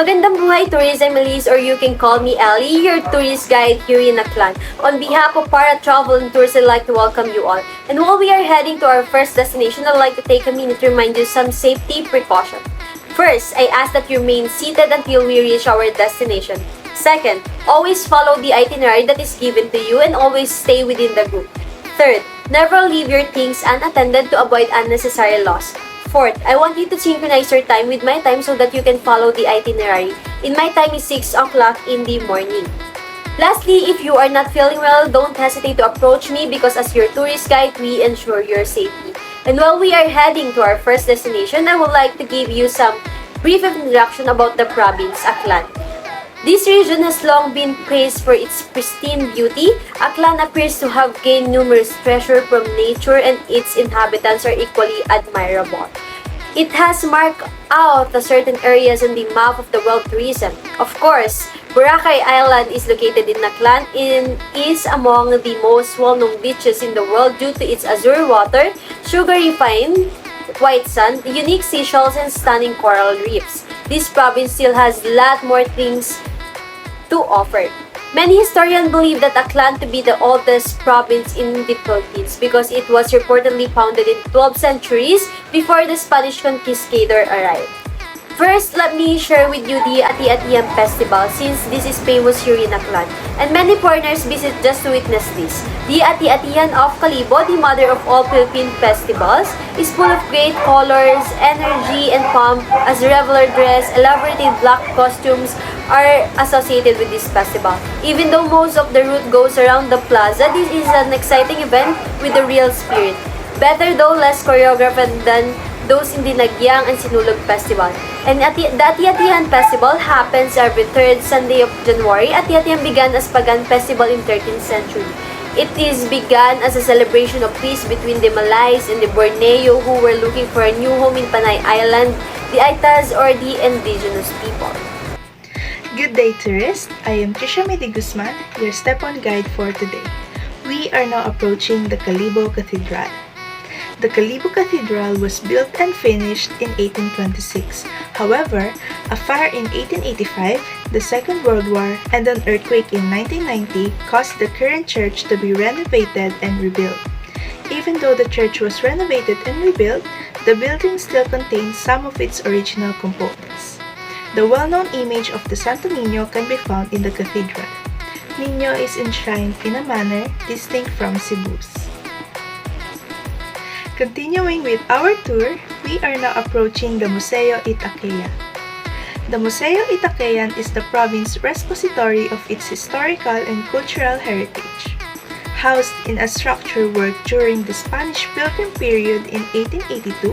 Magandang buhay, Tourism Elise, or you can call me Ellie, your tourist guide here in Aklan. On behalf of Para Travel and Tours, I'd like to welcome you all. And while we are heading to our first destination, I'd like to take a minute to remind you some safety precautions. First, I ask that you remain seated until we reach our destination. Second, always follow the itinerary that is given to you and always stay within the group. Third, never leave your things unattended to avoid unnecessary loss. Fourth, I want you to synchronize your time with my time so that you can follow the itinerary. In my time is 6 o'clock in the morning. Lastly, if you are not feeling well, don't hesitate to approach me because as your tourist guide, we ensure your safety. And while we are heading to our first destination, I would like to give you some brief introduction about the province, Aklan. This region has long been praised for its pristine beauty. Aklan appears to have gained numerous treasures from nature and its inhabitants are equally admirable. It has marked out the certain areas on the map of the world tourism. Of course, Boracay Island is located in Aklan and is among the most well-known beaches in the world due to its azure water, sugary fine, white sand, unique seashells, and stunning coral reefs. This province still has a lot more things to offer. Many historians believe that Aklan to be the oldest province in the Philippines because it was reportedly founded in 12th centuries before the Spanish conquistador arrived. First, let me share with you the Ati-Atihan Festival since this is famous here in Aklan and many foreigners visit just to witness this. The Ati-Atihan of Kalibo, the mother of all Philippine festivals, is full of great colors, energy, and pomp as reveler dress, elaborated black costumes are associated with this festival. Even though most of the route goes around the plaza, this is an exciting event with a real spirit. Better though less choreographed than those in the Nagyang and Sinulog Festival. And the Ati-Atihan Festival happens every third Sunday of January. Ati-Atihan began as Pagan festival in 13th century. It is began as a celebration of peace between the Malays and the Borneo who were looking for a new home in Panay Island, the Aitas or the indigenous people. Good day, tourists! I am Trisha Medi Guzman, your step-on guide for today. We are now approaching the Kalibo Cathedral. The Kalibo Cathedral was built and finished in 1826. However, a fire in 1885, the Second World War, and an earthquake in 1990 caused the current church to be renovated and rebuilt. Even though the church was renovated and rebuilt, the building still contains some of its original components. The well-known image of the Santo Niño can be found in the cathedral. Niño is enshrined in a manner distinct from Cebu's. Continuing with our tour, we are now approaching the Museo Itaquean. The Museo Itaquean is the province repository of its historical and cultural heritage. Housed in a structure worked during the Spanish Pilgrim period in 1882,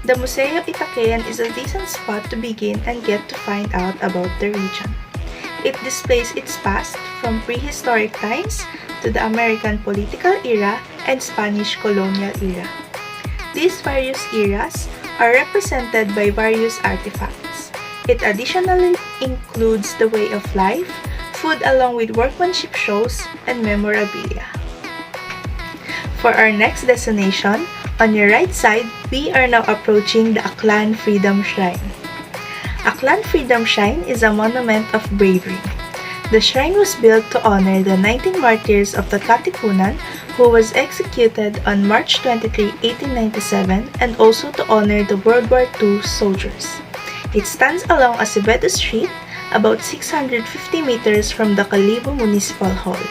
the Museo Itaquean is a decent spot to begin and get to find out about the region. It displays its past from prehistoric times to the American political era and Spanish colonial era. These various eras are represented by various artifacts. It additionally includes the way of life, food along with workmanship shows, and memorabilia. For our next destination, on your right side, we are now approaching the Aklan Freedom Shrine. Aklan Freedom Shrine is a monument of bravery. The shrine was built to honor the 19 martyrs of the Katipunan who was executed on March 23, 1897 and also to honor the World War II soldiers. It stands along Acevedo Street, about 650 meters from the Kalibo Municipal Hall.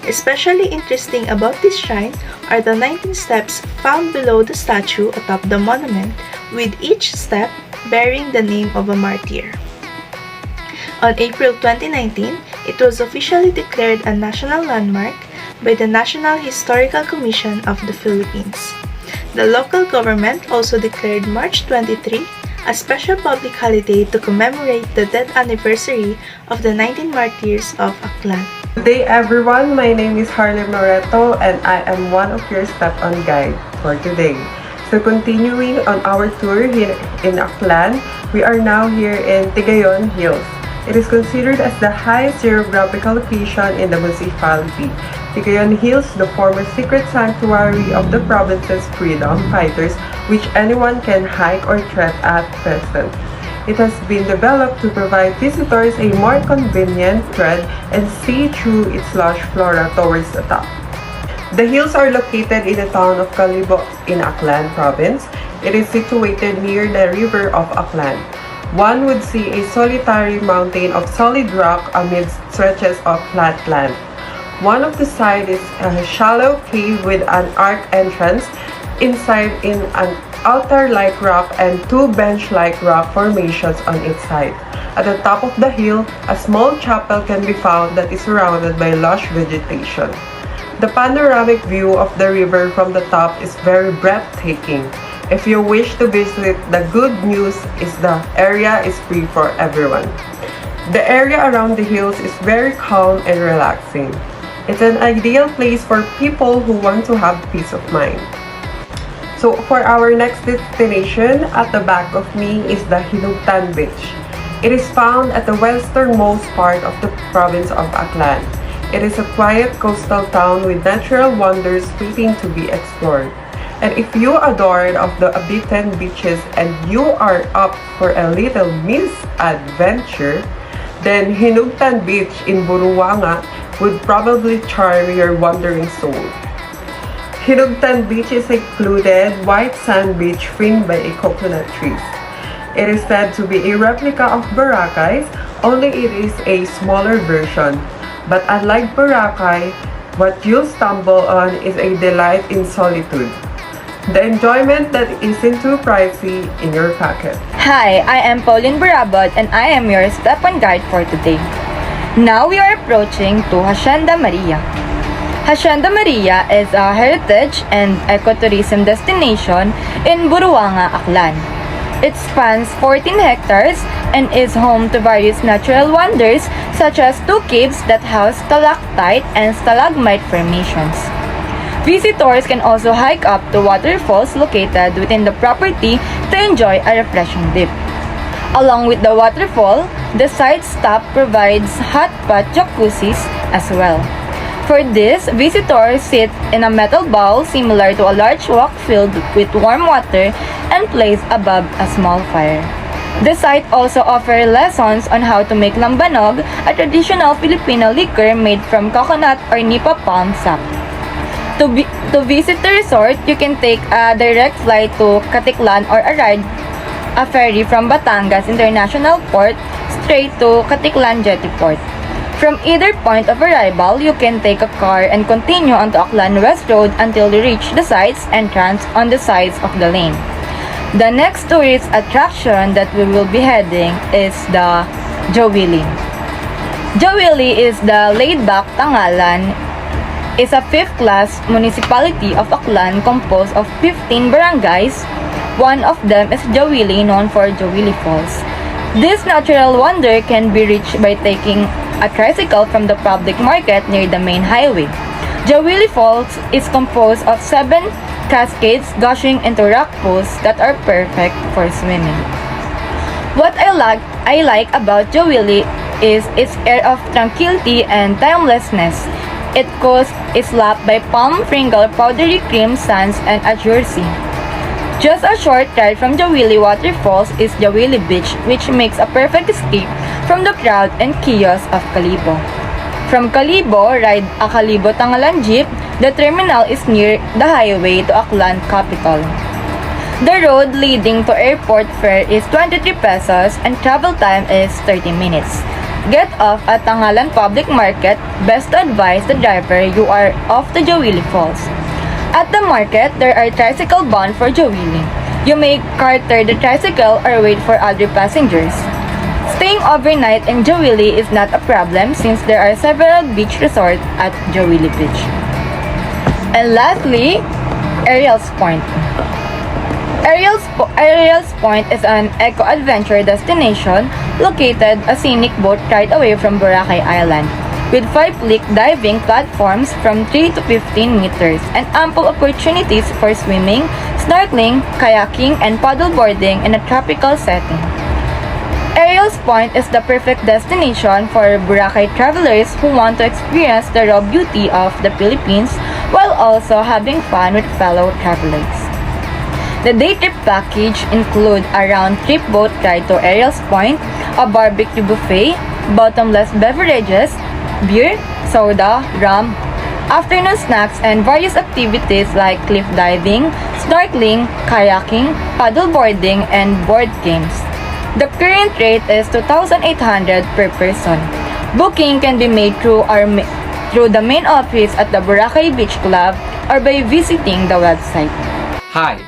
Especially interesting about this shrine are the 19 steps found below the statue atop the monument, with each step bearing the name of a martyr. On April 2019, it was officially declared a national landmark by the National Historical Commission of the Philippines. The local government also declared March 23 a special public holiday to commemorate the death anniversary of the 19 martyrs of Aklan. Good day everyone, my name is Harlem Loreto and I am one of your step-on guide for today. So continuing on our tour here in Aklan, we are now here in Tigayon Hills. It is considered as the highest geographical location in the municipality. Tigayon Hills, the former secret sanctuary of the province's freedom fighters, which anyone can hike or trek at present. It has been developed to provide visitors a more convenient tread and see through its lush flora towards the top. The hills are located in the town of Calibo in Aklan province. It is situated near the river of Aklan. One would see a solitary mountain of solid rock amidst stretches of flat land. One of the sides is a shallow cave with an arc entrance. Inside in an altar-like rock and two bench-like rock formations on its side. At the top of the hill, a small chapel can be found that is surrounded by lush vegetation. The panoramic view of the river from the top is very breathtaking. If you wish to visit, the good news is the area is free for everyone. The area around the hills is very calm and relaxing. It's an ideal place for people who want to have peace of mind. So for our next destination, at the back of me is the Hinugtan Beach. It is found at the westernmost part of the province of Aklan. It is a quiet coastal town with natural wonders waiting to be explored. And if you adored of the beaten beaches and you are up for a little misadventure, then Hinugtan Beach in Buruanga would probably charm your wandering soul. Hinugtan Beach is a secluded white sand beach fringed by a coconut trees. It is said to be a replica of Boracay, only it is a smaller version. But unlike Boracay, what you'll stumble on is a delight in solitude. The enjoyment that isn't too pricey in your pocket. Hi, I am Pauline Barabot and I am your step-on guide for today. Now we are approaching to Hacienda Maria. Hacienda Maria is a heritage and ecotourism destination in Buruanga, Aklan. It spans 14 hectares and is home to various natural wonders such as two caves that house stalactite and stalagmite formations. Visitors can also hike up to waterfalls located within the property to enjoy a refreshing dip. Along with the waterfall, the side stop provides hot pot jacuzzis as well. For this, visitors sit in a metal bowl similar to a large wok filled with warm water and placed above a small fire. The site also offers lessons on how to make lambanog, a traditional Filipino liquor made from coconut or nipa palm sap. To visit the resort, you can take a direct flight to Katiklan or a ferry from Batangas International Port straight to Katiklan Jetty Port. From either point of arrival, you can take a car and continue onto Aklan West Road until you reach the site's entrance on the sides of the lane. The next tourist attraction that we will be heading is the Jowili. Jowili is the laid-back Tangalan, is a 5th-class municipality of Aklan composed of 15 barangays. One of them is Jowili, known for Jowili Falls. This natural wonder can be reached by taking a tricycle from the public market near the main highway. Jowili Falls is composed of 7 cascades gushing into rock pools that are perfect for swimming. What I like about Jowili is its air of tranquility and timelessness. It coast is lapped by palm fringle, powdery cream sands, and azure sea. Just a short ride from Jowili Waterfalls is Jowili Beach, which makes a perfect escape from the crowd and chaos of Calibo. From Calibo, ride a Calibo Tangalan Jeep. The terminal is near the highway to Aklan capital. The road leading to airport fare is 23 pesos and travel time is 30 minutes. Get off at Tangalan Public Market. Best to advise the driver you are off to Jowili Falls. At the market, there are tricycle bound for Jowili. You may charter the tricycle or wait for other passengers. Staying overnight in Jowili is not a problem since there are several beach resorts at Jowili Beach. And lastly, Ariel's Point. Ariel's Point is an eco-adventure destination located a scenic boat ride away from Boracay Island, with 5 click diving platforms from 3 to 15 meters and ample opportunities for swimming, snorkeling, kayaking, and paddleboarding in a tropical setting. Ariel's Point is the perfect destination for Boracay travelers who want to experience the raw beauty of the Philippines while also having fun with fellow travelers. The day trip package include a round-trip boat ride to Ariel's Point, a barbecue buffet, bottomless beverages, beer, soda, rum, afternoon snacks, and various activities like cliff diving, snorkeling, kayaking, paddleboarding, and board games. The current rate is 2,800 per person. Booking can be made through the main office at the Boracay Beach Club or by visiting the website. Hi,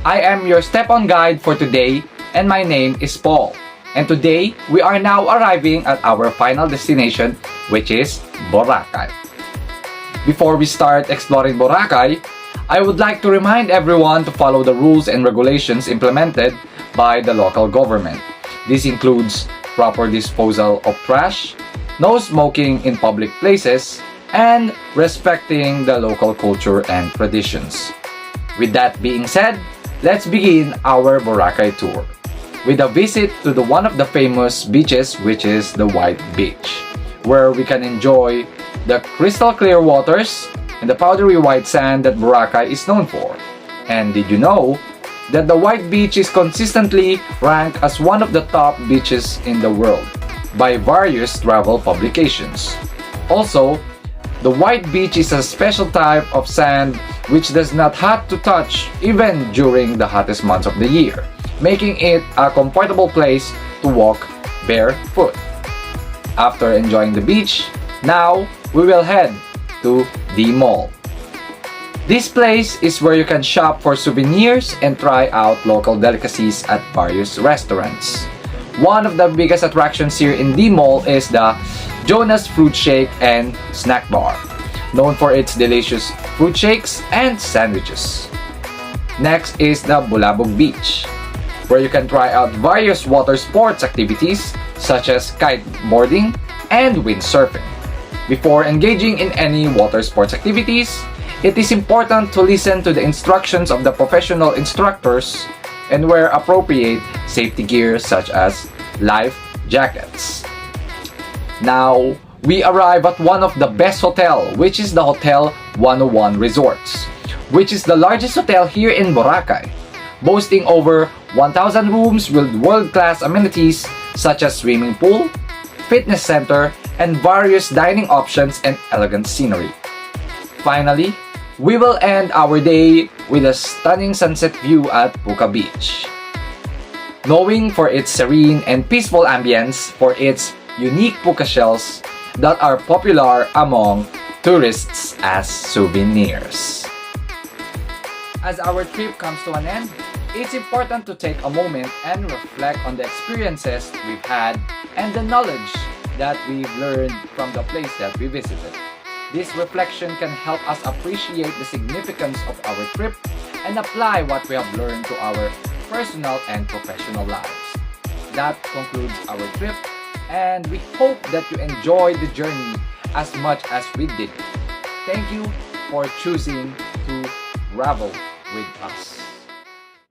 I am your step-on guide for today and my name is Paul. And today, we are now arriving at our final destination, which is Boracay. Before we start exploring Boracay, I would like to remind everyone to follow the rules and regulations implemented by the local government. This includes proper disposal of trash, no smoking in public places, and respecting the local culture and traditions. With that being said, let's begin our Boracay tour with a visit to one of the famous beaches, which is the White Beach, where we can enjoy the crystal clear waters and the powdery white sand that Boracay is known for. And did you know that the White Beach is consistently ranked as one of the top beaches in the world by various travel publications? Also, the White Beach is a special type of sand which does not have to touch even during the hottest months of the year, making it a comfortable place to walk barefoot. After enjoying the beach, now we will head to the mall. This place is where you can shop for souvenirs and try out local delicacies at various restaurants. One of the biggest attractions here in the mall is the Jonas Fruit Shake and Snack Bar, known for its delicious fruit shakes and sandwiches. Next is the Bulabog Beach, where you can try out various water sports activities such as kiteboarding and windsurfing. Before engaging in any water sports activities, it is important to listen to the instructions of the professional instructors and wear appropriate safety gear such as life jackets. Now, we arrive at one of the best hotel, which is the Hotel 101 Resorts, which is the largest hotel here in Boracay, boasting over 1,000 rooms with world-class amenities such as swimming pool, fitness center, and various dining options and elegant scenery. Finally, we will end our day with a stunning sunset view at Puka Beach, knowing for its serene and peaceful ambience for its unique puka shells that are popular among tourists as souvenirs. As our trip comes to an end, it's important to take a moment and reflect on the experiences we've had and the knowledge that we've learned from the place that we visited. This reflection can help us appreciate the significance of our trip and apply what we have learned to our personal and professional lives. That concludes our trip, and we hope that you enjoyed the journey as much as we did. Thank you for choosing to travel with us.